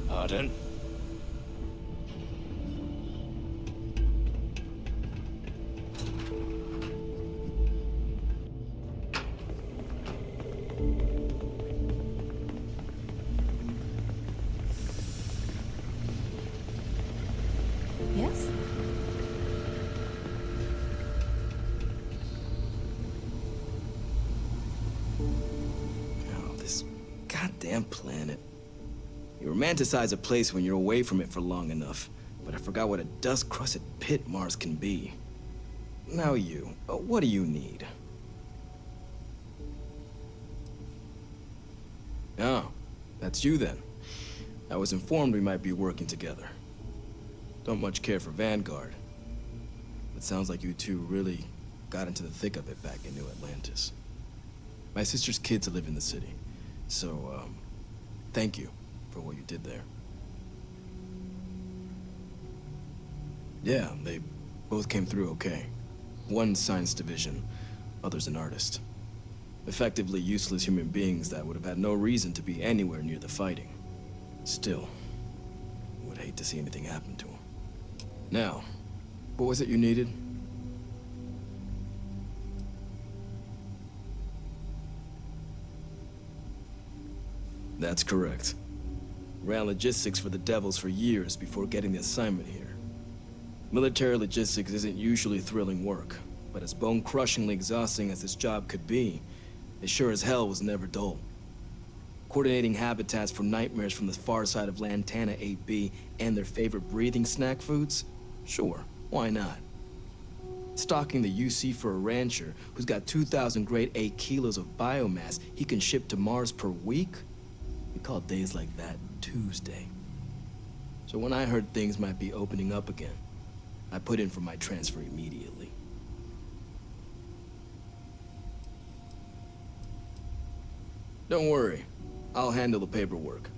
Pardon? Yes? Oh, this goddamn planet. You romanticize a place when you're away from it for long enough, but I forgot what a dust-crusted pit Mars can be. Now you, what do you need? Oh, that's you then. I was informed we might be working together. Don't much care for Vanguard. It sounds like you two really got into the thick of it back in New Atlantis. My sister's kids live in the city, so, thank you for what you did there. Yeah, they both came through okay. One science division, other's an artist. Effectively useless human beings that would have had no reason to be anywhere near the fighting. Still, would hate to see anything happen to them. Now, what was it you needed? That's correct. Ran logistics for the Devils for years before getting the assignment here. Military logistics isn't usually thrilling work, but as bone-crushingly exhausting as this job could be, it sure as hell was never dull. Coordinating habitats for nightmares from the far side of Lantana 8B and their favorite breathing snack foods? Sure, why not? Stocking the UC for a rancher who's got 2,000 grade 8 kilos of biomass he can ship to Mars per week? We call days like that Tuesday. So when I heard things might be opening up again, I put in for my transfer immediately. Don't worry, I'll handle the paperwork.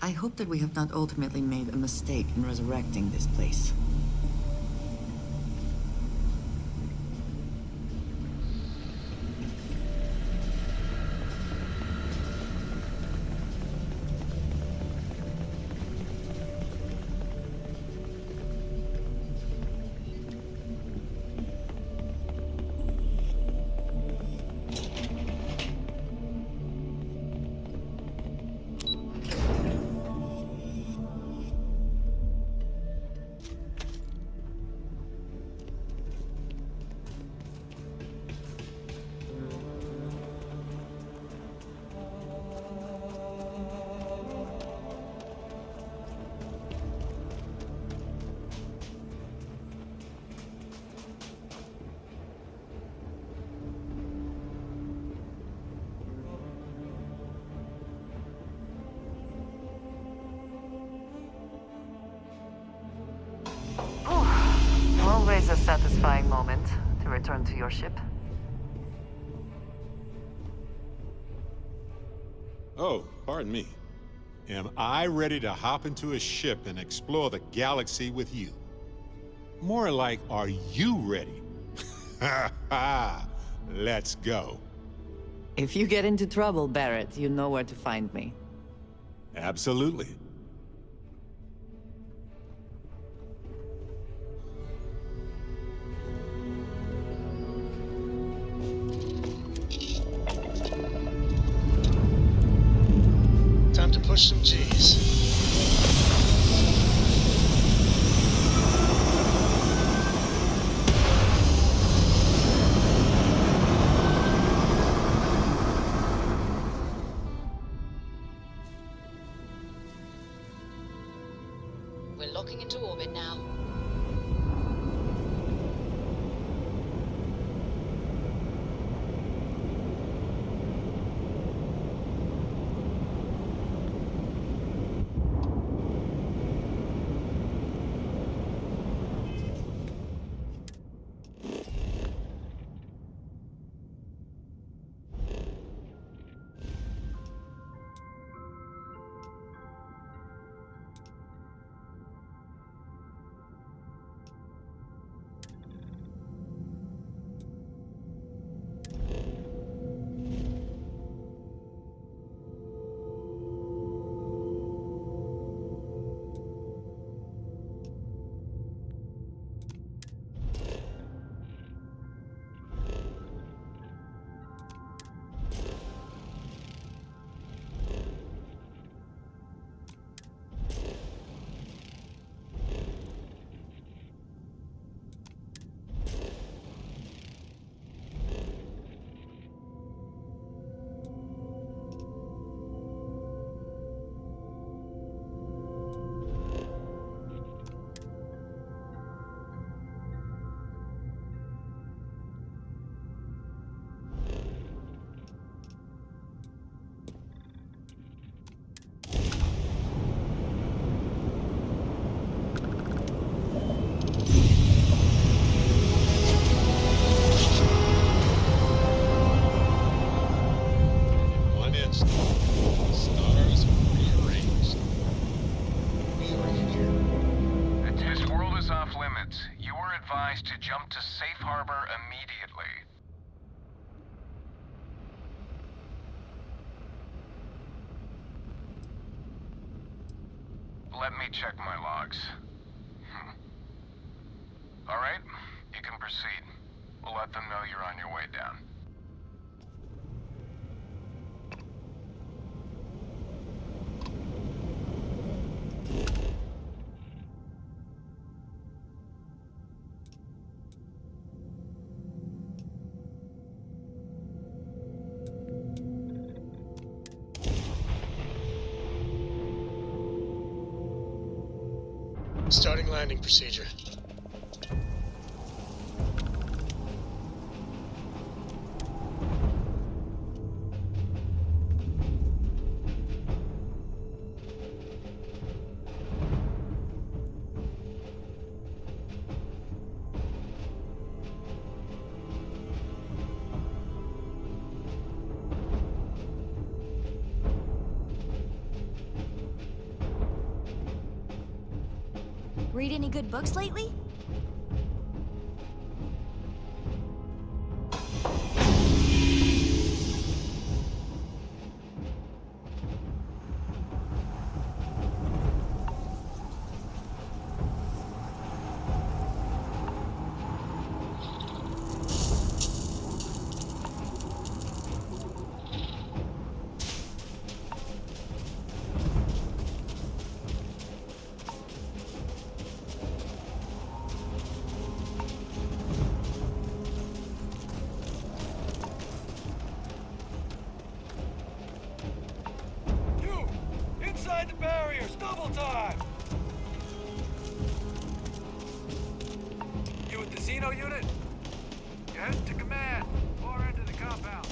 I hope that we have not ultimately made a mistake in resurrecting this place. Always a satisfying moment to return to your ship. Oh, pardon me. Am I ready to hop into a ship and explore the galaxy with you? More like, are you ready? Ha ha! Let's go. If you get into trouble, Barrett, you know where to find me. Absolutely. push some G's. We're locking into orbit now. One instant, the stars rearranged. We are here. The test world is off limits. You were advised to jump to safe harbor immediately. Let me check my logs. All right, you can proceed. We'll let them know you're on your way down. Starting landing procedure. Read any good books lately? Inside the barriers, double time! You with the Xeno unit? You're heading to command, far end of the compound.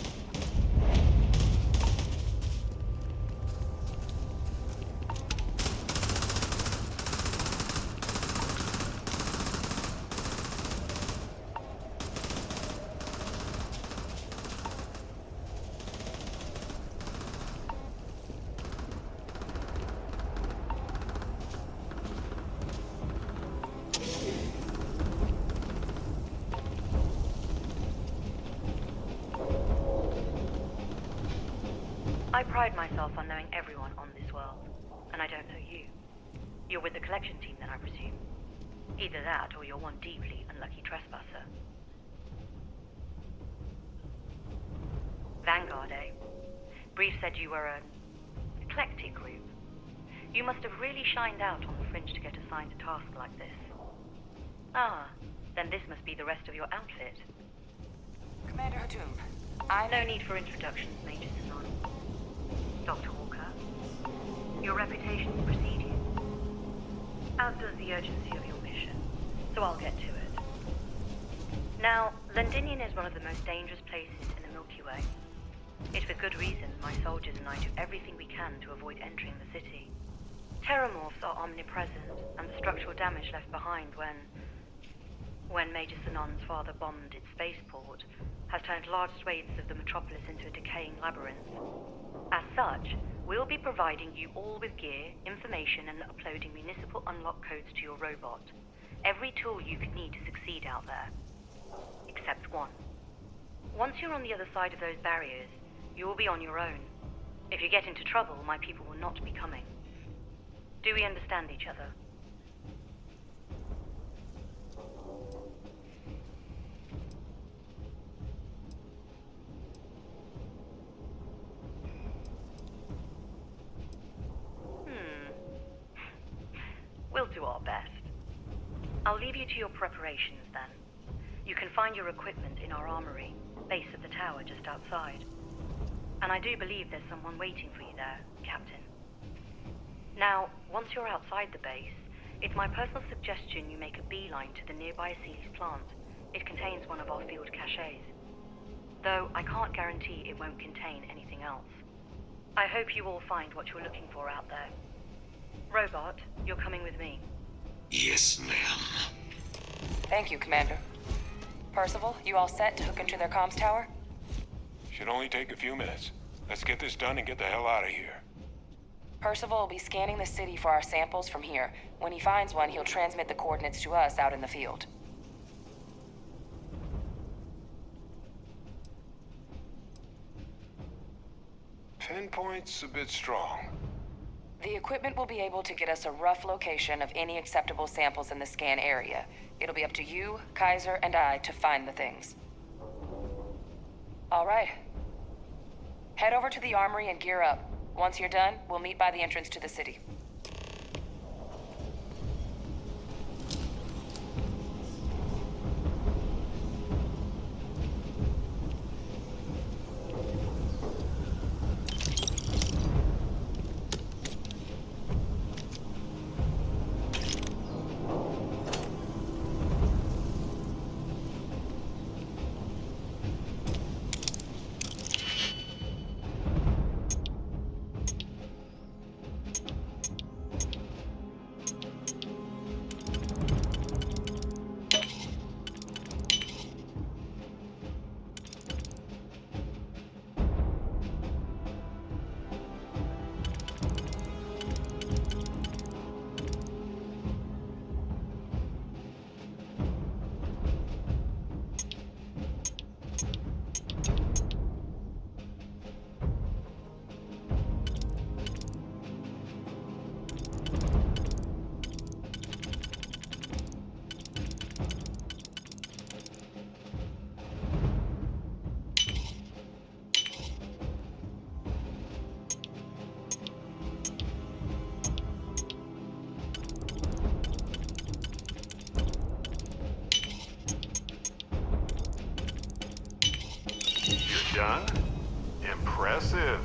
I pride myself on knowing everyone on this world, and I don't know you. You're with the collection team then, I presume. Either that, or you're one deeply unlucky trespasser. Vanguard, eh? Brief said you were an eclectic group. You must have really shined out on the fringe to get assigned a task like this. Ah, then this must be the rest of your outfit. Commander Hatum, No need for introductions, Major Sanon. Dr. Walker, your reputations precede you, as does the urgency of your mission, so I'll get to it. Now, Londinion is one of the most dangerous places in the Milky Way. It's for good reason my soldiers and I do everything we can to avoid entering the city. Terrormorphs are omnipresent, and the structural damage left behind when Major Sanon's father bombed its spaceport has turned large swathes of the metropolis into a decaying labyrinth. As such, we'll be providing you all with gear, information, and uploading municipal unlock codes to your robot. Every tool you could need to succeed out there. Except one. Once you're on the other side of those barriers, you will be on your own. If you get into trouble, my people will not be coming. Do we understand each other? We'll do our best. I'll leave you to your preparations then. You can find your equipment in our armory, base of the tower just outside. And I do believe there's someone waiting for you there, Captain. Now, once you're outside the base, it's my personal suggestion you make a beeline to the nearby Aceles plant. It contains one of our field caches. Though I can't guarantee it won't contain anything else. I hope you all find what you're looking for out there. Robot, you're coming with me. Yes, ma'am. Thank you, Commander. Percival, you all set to hook into their comms tower? Should only take a few minutes. Let's get this done and get the hell out of here. Percival will be scanning the city for our samples from here. When he finds one, he'll transmit the coordinates to us out in the field. Pinpoint's a bit strong. The equipment will be able to get us a rough location of any acceptable samples in the scan area. It'll be up to you, Kaiser, and I to find the things. All right. Head over to the armory and gear up. Once you're done, we'll meet by the entrance to the city. Done? Impressive.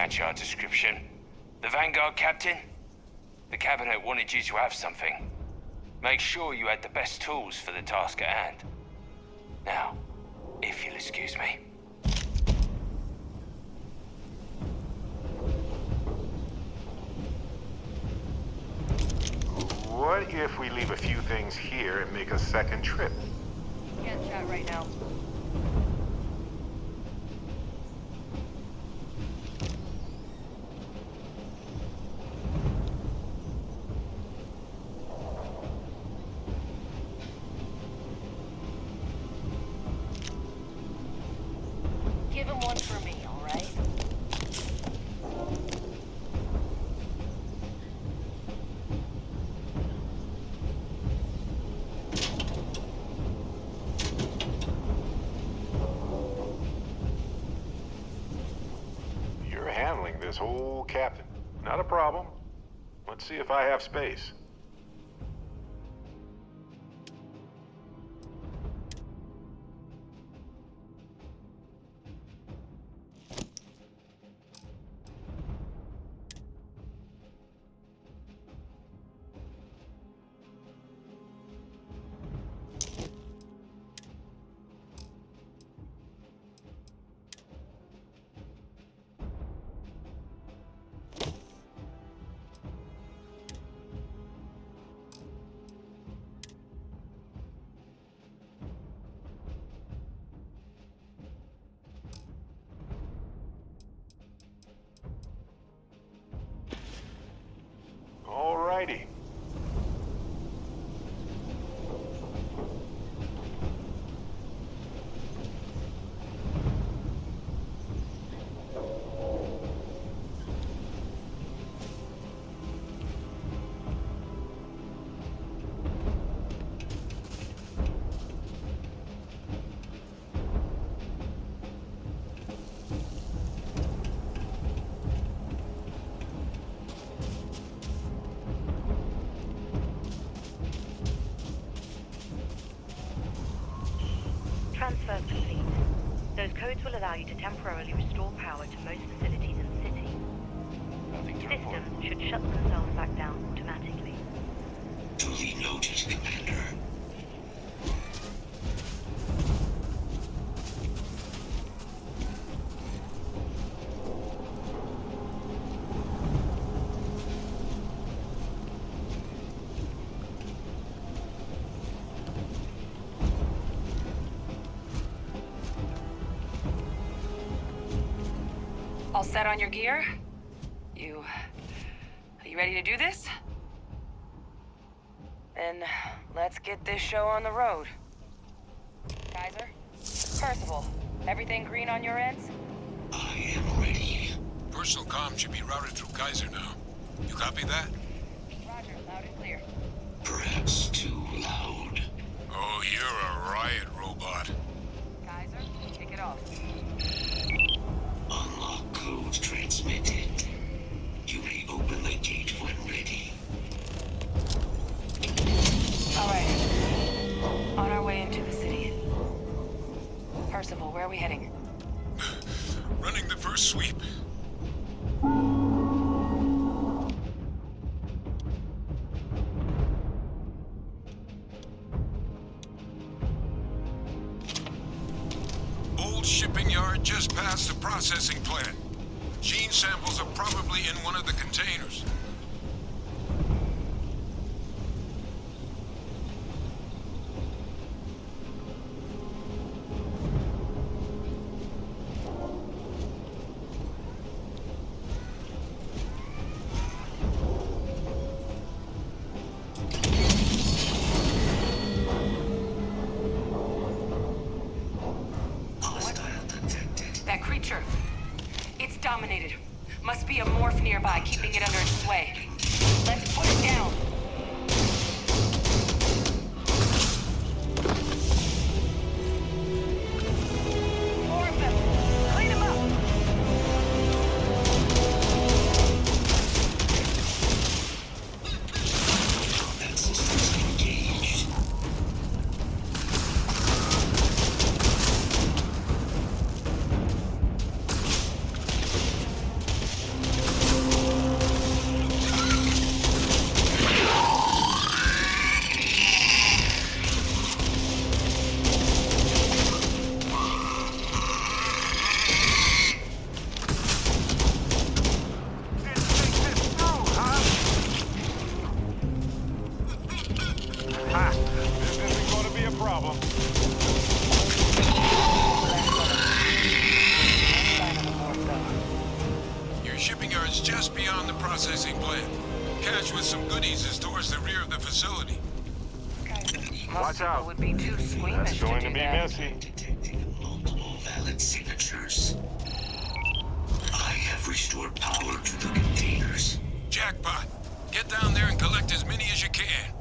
match our description. The Vanguard captain? The cabinet wanted you to have something. Make sure you had the best tools for the task at hand. Now, if you'll excuse me. What if we leave a few things here and make a second trip? Can't chat right now. Give him one for me, all right? You're handling this whole captain. Not a problem. Let's see if I have space. Alrighty. Transfers complete. Those codes will allow you to temporarily restore power to most facilities in the city. Nothing to report. Systems should shut themselves back down automatically. Duly noted, Commander. All set on your gear? Are you ready to do this? Then let's get this show on the road. Kaiser? Percival, everything green on your ends? I am ready. Personal comm should be routed through Kaiser now. You copy that? Roger, loud and clear. Perhaps too loud. Oh, you're a riot robot. Kaiser, kick it off. Unlock code transmitted. You may open the gate when ready. All right. On our way into the city. Percival, where are we heading? Running the first sweep. Old shipping yard just past the processing plant. Gene samples are probably in one of the containers. That creature. It's dominated. Must be a morph nearby, keeping it under its sway. problem. Your shipping yard's just beyond the processing plant. Cache with some goodies is towards the rear of the facility. Watch out. Would be too squeamish That's going to do be that. messy. Detecting multiple valid signatures. I have restored power to the containers. Jackpot. Get down there and collect as many as you can.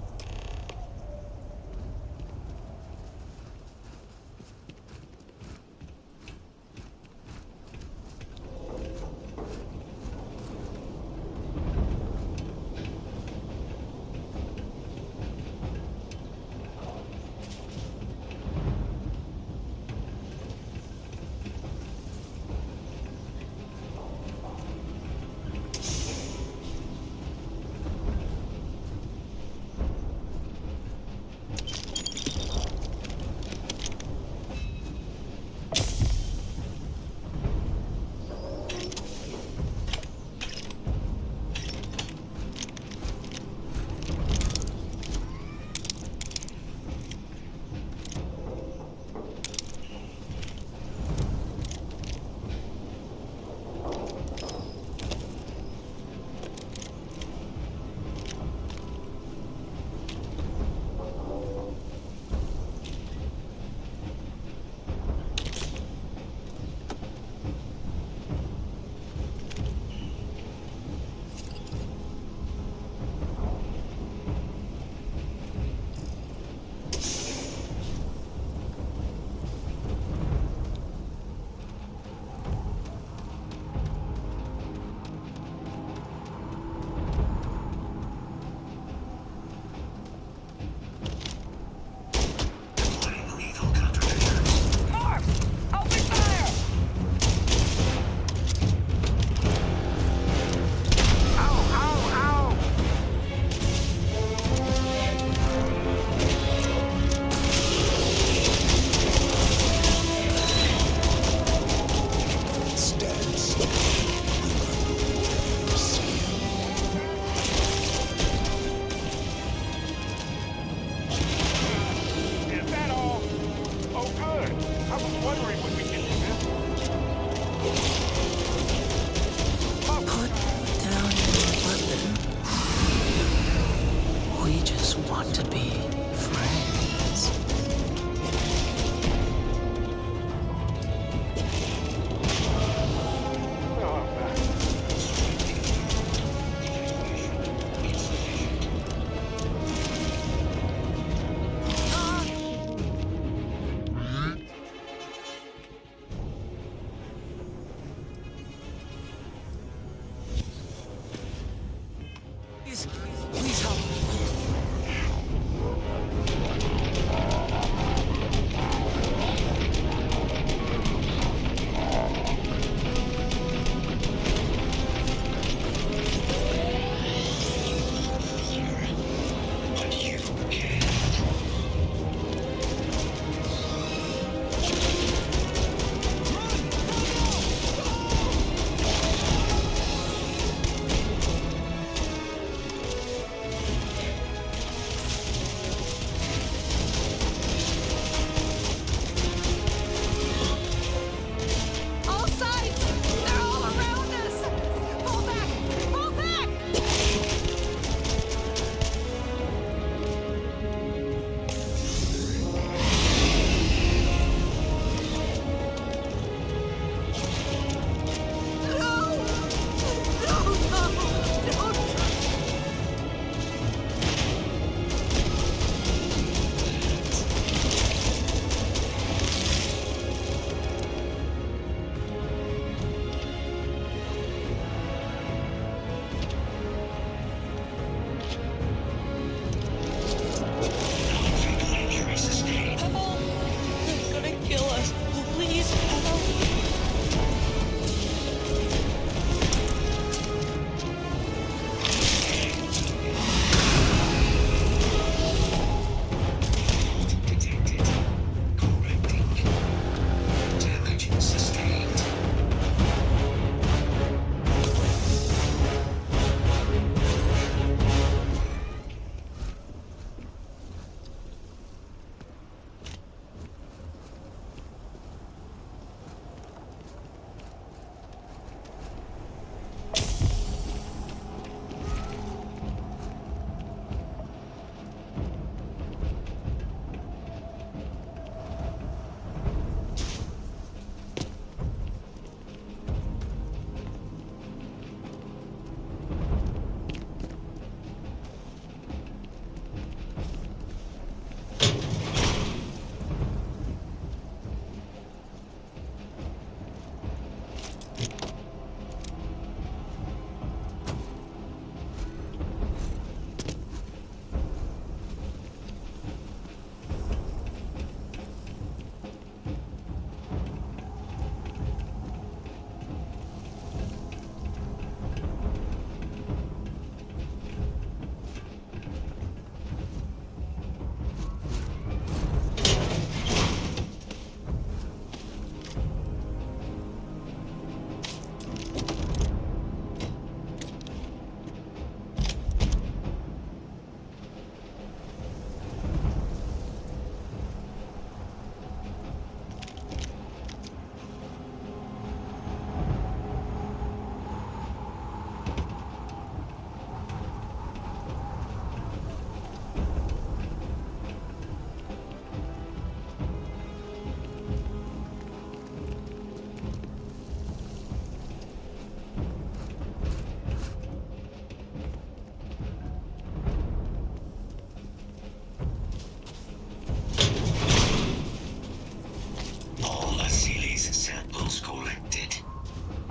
Please help.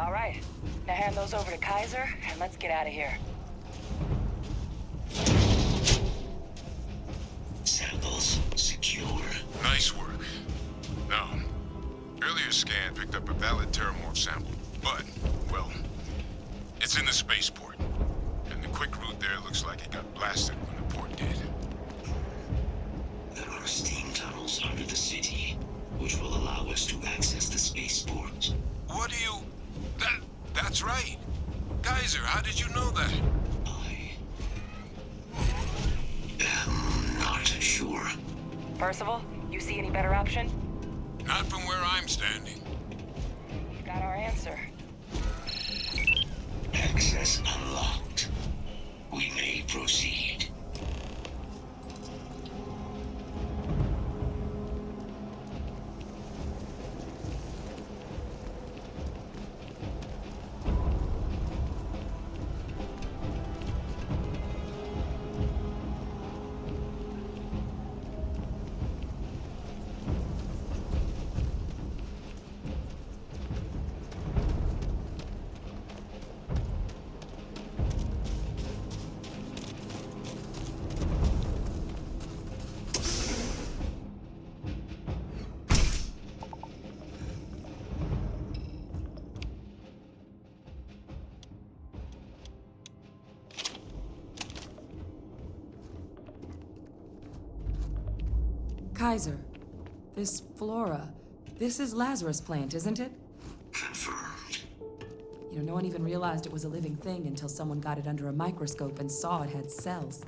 All right. Now hand those over to Kaiser, and let's get out of here. Samples secure. Nice work. Now, earlier scan picked up a valid terrormorph sample, but, well, it's in the spaceport. And the quick route there looks like it got blasted when the port did. There are steam tunnels under the city, which will allow us to access the spaceport. What do you... That's right. Kaiser, how did you know that? I am not sure. Percival, you see any better option? Not from where I'm standing. You got our answer. Access unlocked. We may proceed. Kaiser, this flora, this is Lazarus plant, isn't it? Confirmed. You know, no one even realized it was a living thing until someone got it under a microscope and saw it had cells.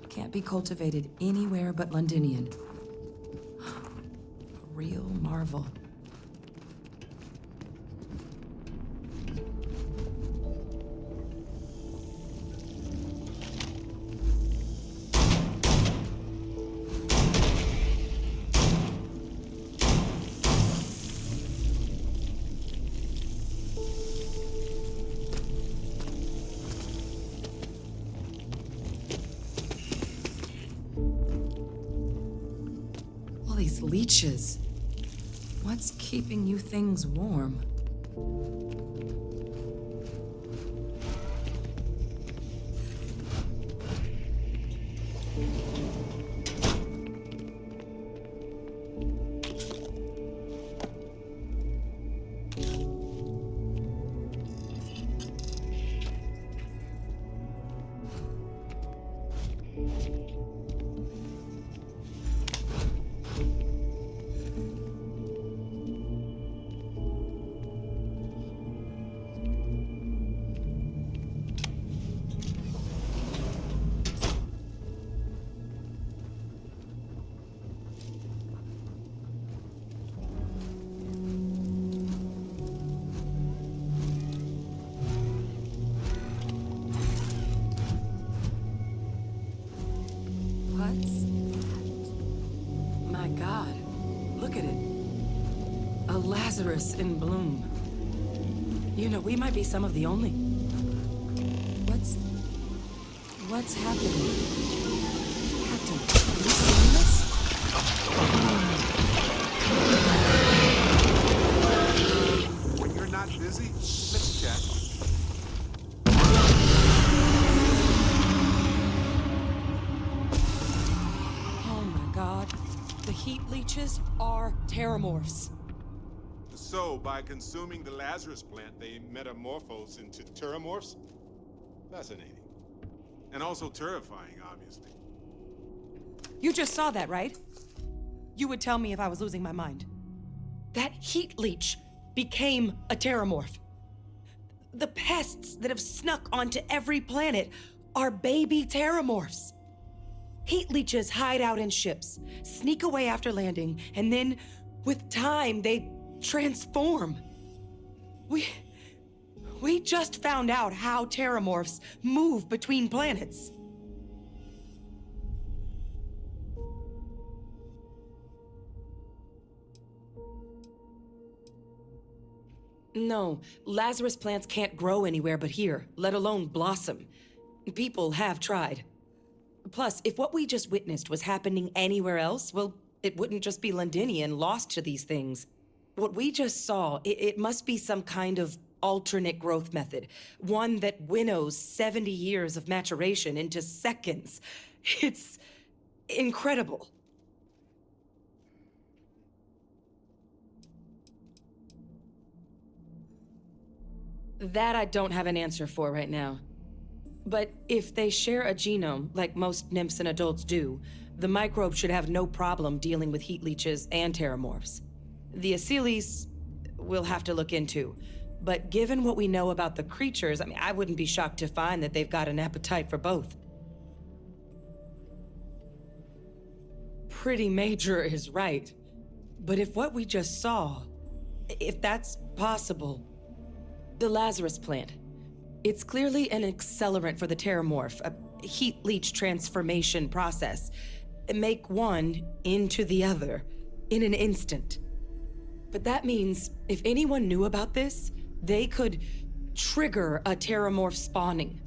Can't be cultivated anywhere but Londinion. A real marvel. These leeches. What's keeping you things warm? What's that? My God, look at it. A Lazarus in bloom. You know, we might be some of the only. What's happening? Captain, are you seeing this? When you're not busy, let's chat. The heat leeches are terrormorphs. So, by consuming the Lazarus plant, they metamorphose into terrormorphs? Fascinating. And also terrifying, obviously. You just saw that, right? You would tell me if I was losing my mind. That heat leech became a terrormorph. The pests that have snuck onto every planet are baby terrormorphs. Heat leeches hide out in ships, sneak away after landing, and then, with time, they transform. We just found out how terrormorphs move between planets. No, Lazarus plants can't grow anywhere but here, let alone blossom. People have tried. Plus, if what we just witnessed was happening anywhere else, well, it wouldn't just be Londinion lost to these things. What we just saw, it must be some kind of alternate growth method. One that winnows 70 years of maturation into seconds. It's incredible. That I don't have an answer for right now. But if they share a genome, like most nymphs and adults do, the microbe should have no problem dealing with heat leeches and terrormorphs. The Aciles we'll have to look into. But given what we know about the creatures, I wouldn't be shocked to find that they've got an appetite for both. Pretty major is right. But if what we just saw, if that's possible, the Lazarus plant, it's clearly an accelerant for the terrormorph, a heat leech transformation process. Make one into the other in an instant. But that means if anyone knew about this, they could trigger a terrormorph spawning.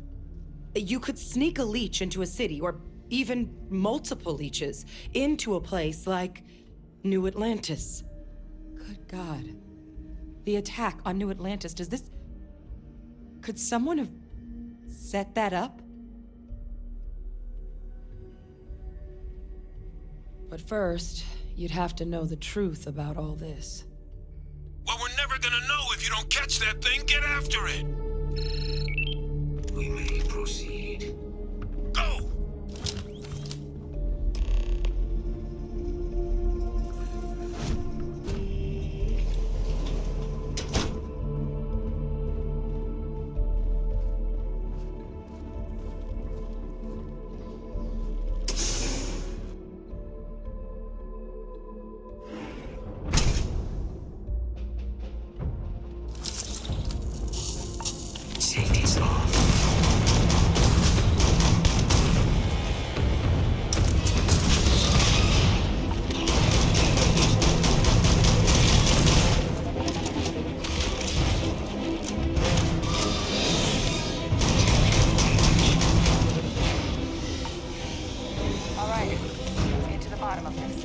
You could sneak a leech into a city, or even multiple leeches, into a place like New Atlantis. Good God. The attack on New Atlantis, could someone have set that up? But first, you'd have to know the truth about all this. Well, we're never gonna know if you don't catch that thing. Get after it! We may proceed. Go! Safety's off. All right, let's get to the bottom of this.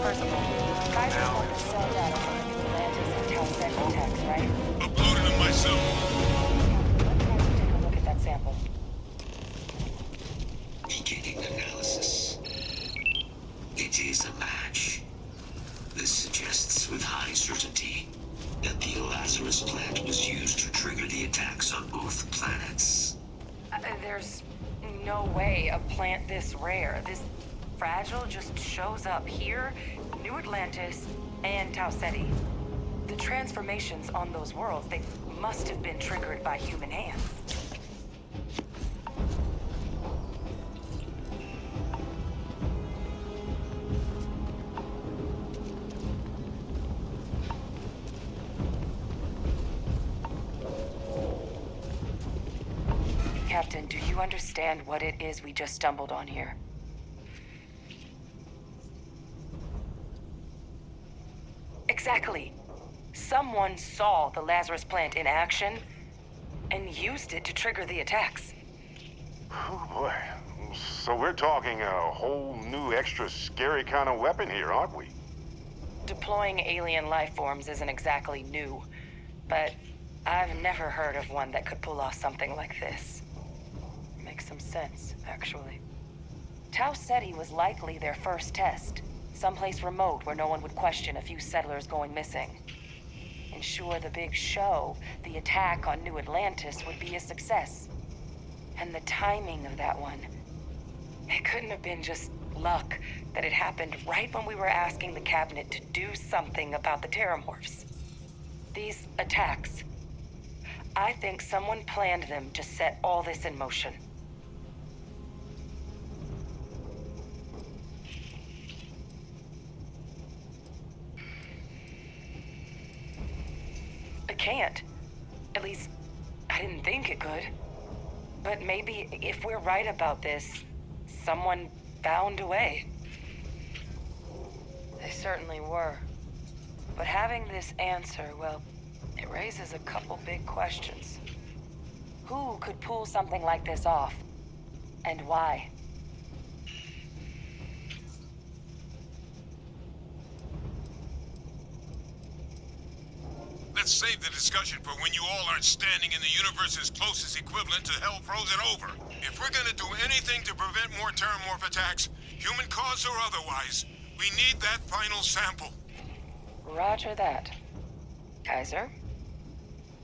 First of all, Kaiser wanted to sell data from the New Atlantis and Tau Ceti attacks, right? Uploading them myself. Let's take a look at that sample. Beginning analysis. It is a match. This suggests with high certainty that the Lazarus plant was used to trigger the attacks on both planets. There's no way a plant this rare, this fragile, just shows up here, New Atlantis, and Tau Ceti. The transformations on those worlds, they must have been triggered by human hands. Captain, do you understand what it is we just stumbled on here? Exactly. Someone saw the Lazarus plant in action and used it to trigger the attacks. Oh boy. So we're talking a whole new extra scary kind of weapon here, aren't we? Deploying alien life forms isn't exactly new, but I've never heard of one that could pull off something like this. Makes some sense, actually. Tau Ceti was likely their first test, someplace remote where no one would question a few settlers going missing. Ensure the big show, the attack on New Atlantis, would be a success. And the timing of that one, it couldn't have been just luck that it happened right when we were asking the cabinet to do something about the terrormorphs. These attacks, I think someone planned them to set all this in motion. It can't. At least, I didn't think it could. But maybe if we're right about this, someone found a way. They certainly were. But having this answer, well, it raises a couple big questions. Who could pull something like this off? And why? Let's save the discussion for when you all aren't standing in the universe's closest equivalent to hell frozen over. If we're gonna do anything to prevent more terrormorph attacks, human cause or otherwise, we need that final sample. Roger that. Kaiser,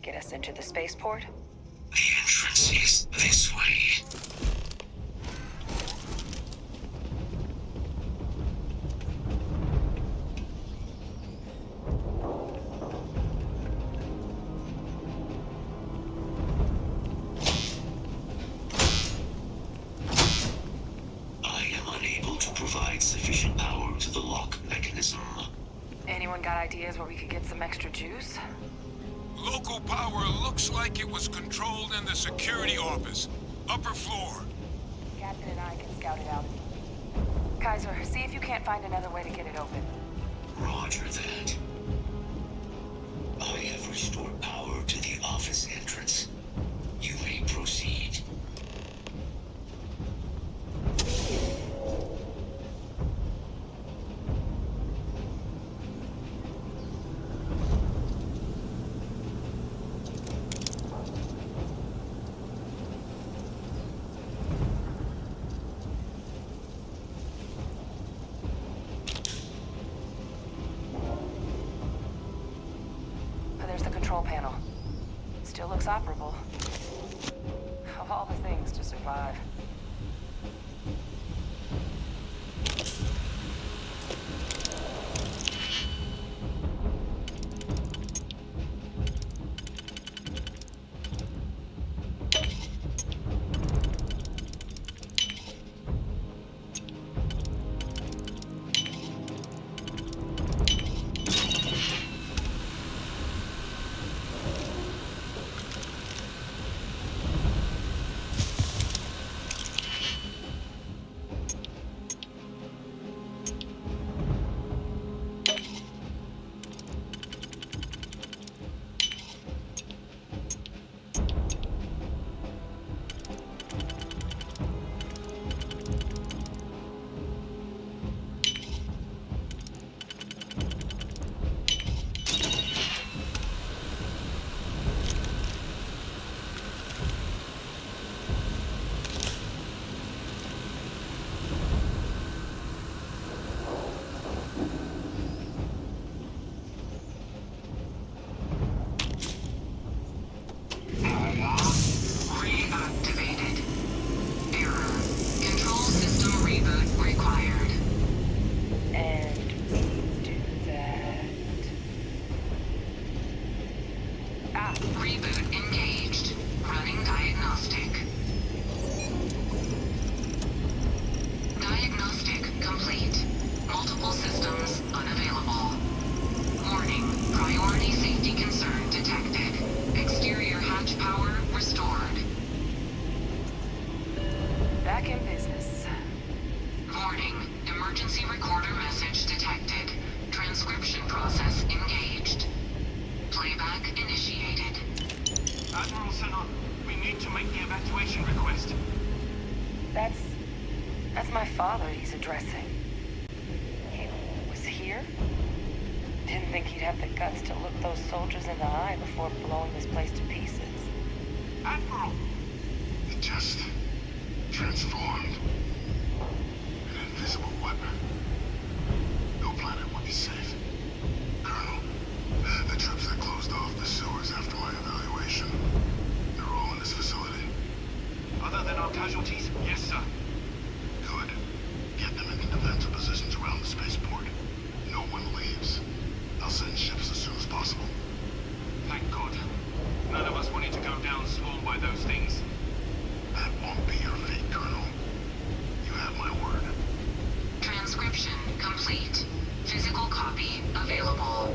get us into the spaceport? The entrance is this way. I am unable to provide sufficient power to the lock mechanism. Anyone got ideas where we could get some extra juice? Local power looks like it was controlled in the security office. Upper floor. Captain and I can scout it out. Kaiser, see if you can't find another way to get it open. Roger that. I have restored power to the office entrance. You may proceed. There's the control panel. Still looks operable. Of all the things to survive. That's my father he's addressing. He was here? Didn't think he'd have the guts to look those soldiers in the eye before blowing this place to pieces. Admiral! It just transformed. An invisible weapon. No planet would be safe. Colonel, the troops that closed off the sewers after my evaluation, they're all in this facility. Other than our casualties? Yes, sir. Good. Get them into defensive positions around the spaceport. No one leaves. I'll send ships as soon as possible. Thank God. None of us wanted to go down swarmed by those things. That won't be your fate, Colonel. You have my word. Transcription complete. Physical copy available.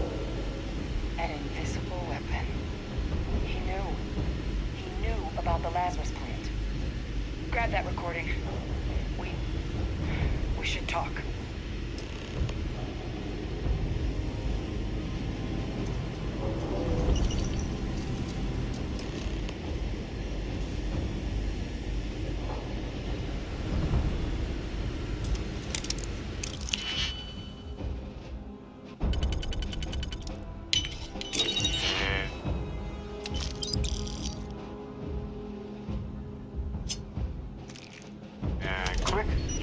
An invisible weapon. He knew. He knew about the Lazarus plant. Grab that recording. We should talk.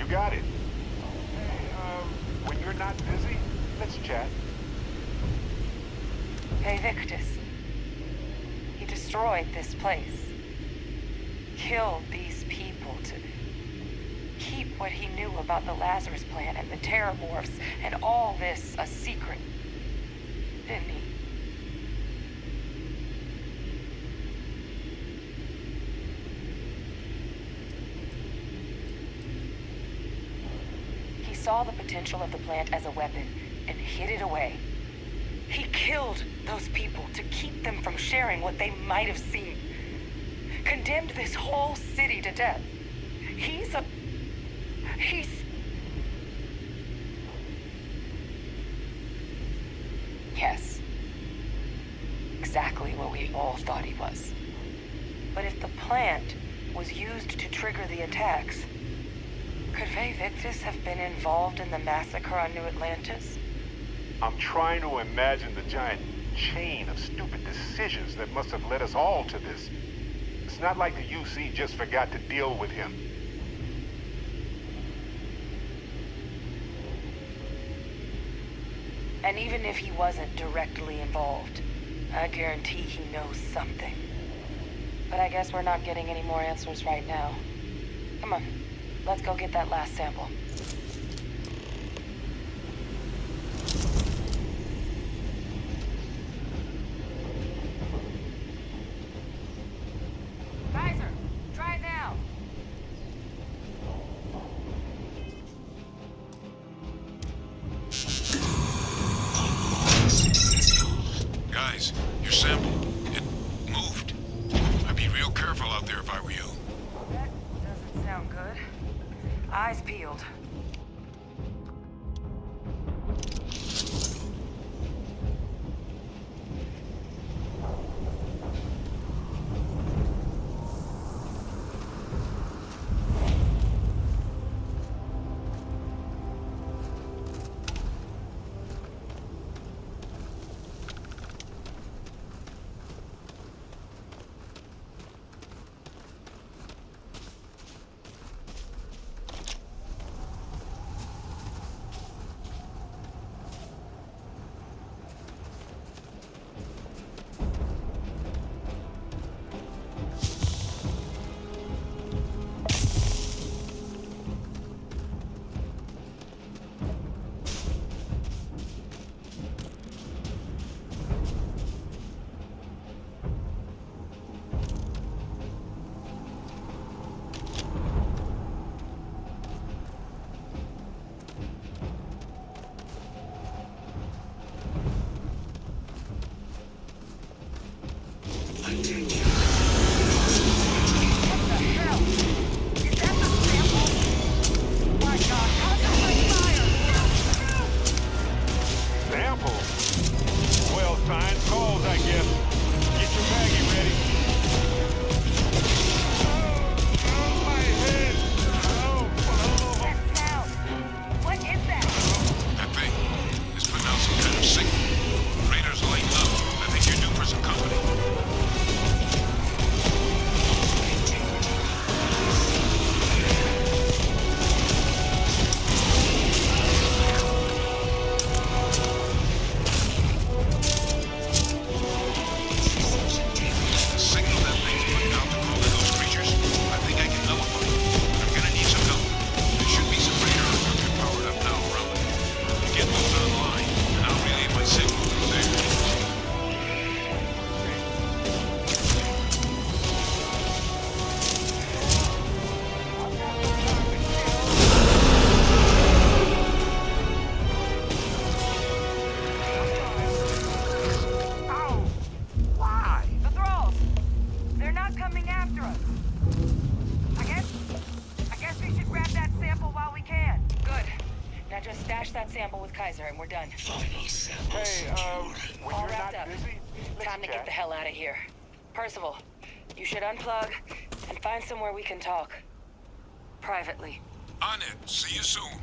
You got it. Hey, when you're not busy, let's chat. Hey, Victus. He destroyed this place. Killed these people to keep what he knew about the Lazarus plant and the terrormorphs and all this a secret. Didn't he? He saw the potential of the plant as a weapon and hid it away. He killed those people to keep them from sharing what they might have seen. Condemned this whole city to death. He's... Yes. Exactly what we all thought he was. But if the plant was used to trigger the attacks, could Faye Victus have been involved in the massacre on New Atlantis? I'm trying to imagine the giant chain of stupid decisions that must have led us all to this. It's not like the UC just forgot to deal with him. And even if he wasn't directly involved, I guarantee he knows something. But I guess we're not getting any more answers right now. Come on, let's go get that last sample. Kaiser, try it now. Guys, your sample, it moved. I'd be real careful out there if I were you. That doesn't sound good. Eyes peeled. Kaiser, and we're done. Hey, when All you're wrapped not up. busy, let's Time to chat. get the hell out of here. Percival, you should unplug and find somewhere we can talk. Privately. On it. See you soon.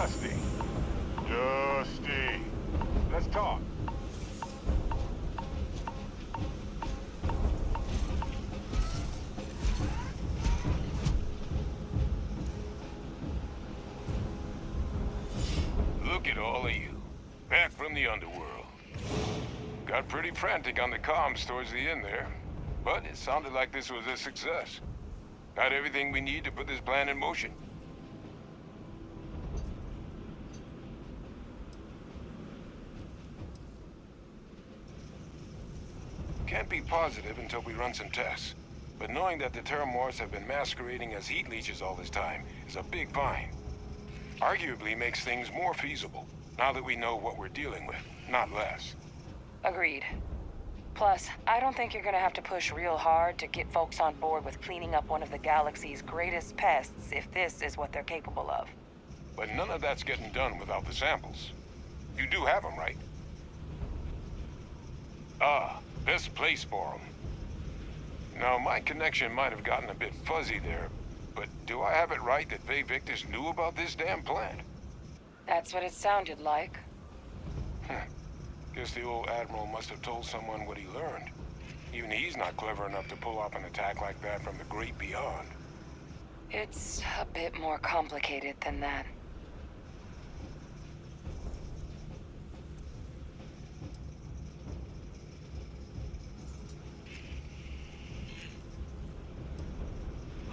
Dusty. Dusty. Let's talk. Look at all of you. Back from the underworld. Got pretty frantic on the comms towards the end there. But it sounded like this was a success. Got everything we need to put this plan in motion. Can't be positive until we run some tests. But knowing that the terrormorphs have been masquerading as heat leeches all this time is a big find. Arguably makes things more feasible, now that we know what we're dealing with, not less. Agreed. Plus, I don't think you're gonna have to push real hard to get folks on board with cleaning up one of the galaxy's greatest pests if this is what they're capable of. But none of that's getting done without the samples. You do have them, right? Ah, best place for them. Now, my connection might have gotten a bit fuzzy there, but do I have it right that Faye Victus knew about this damn plant? That's what it sounded like. Guess the old Admiral must have told someone what he learned. Even he's not clever enough to pull off an attack like that from the great beyond. It's a bit more complicated than that.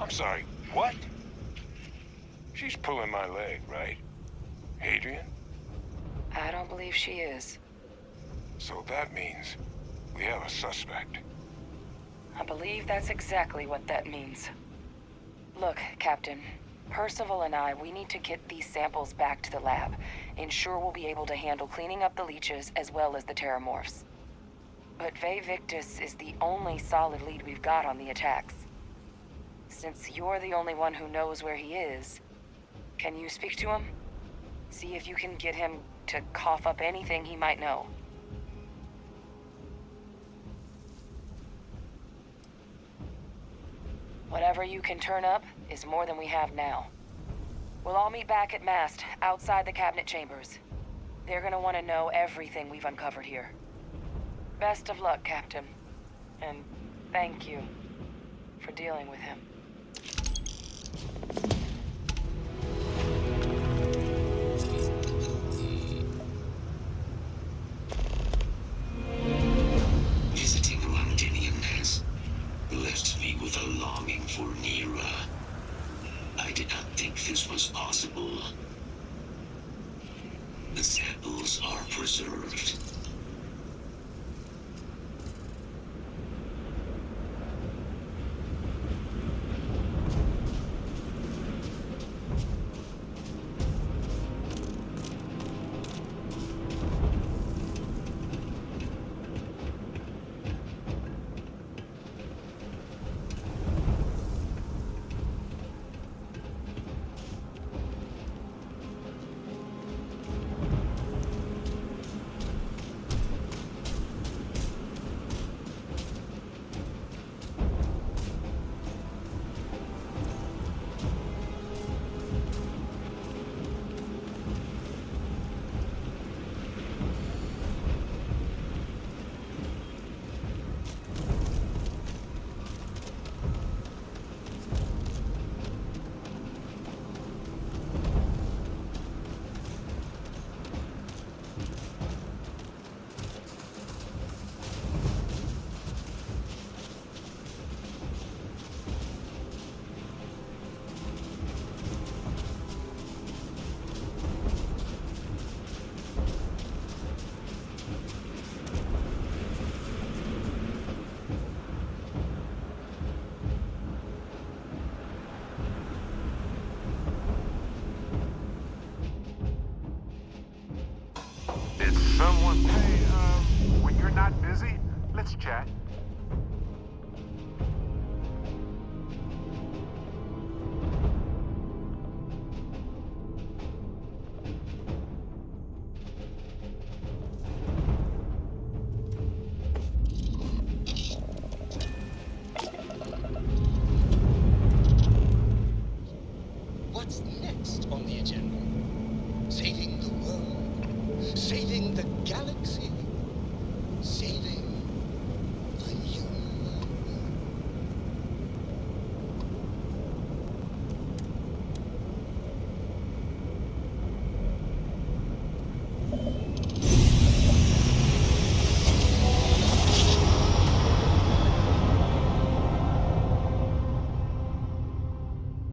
I'm sorry, what? She's pulling my leg, right? Adrian? I don't believe she is. So that means we have a suspect. I believe that's exactly what that means. Look, Captain. Percival and we need to get these samples back to the lab. Ensure we'll be able to handle cleaning up the leeches as well as the terrormorphs. But Faye Victus is the only solid lead we've got on the attacks. Since you're the only one who knows where he is, can you speak to him? See if you can get him to cough up anything he might know. Whatever you can turn up is more than we have now. We'll all meet back at Mast, outside the cabinet chambers. They're gonna want to know everything we've uncovered here. Best of luck, Captain. And thank you for dealing with him. Visiting Londinion has left me with a longing for Nira. I did not think this was possible. The samples are preserved. Someone, hey, when you're not busy, let's chat. What's next on the agenda? Saving the world. Saving the galaxy.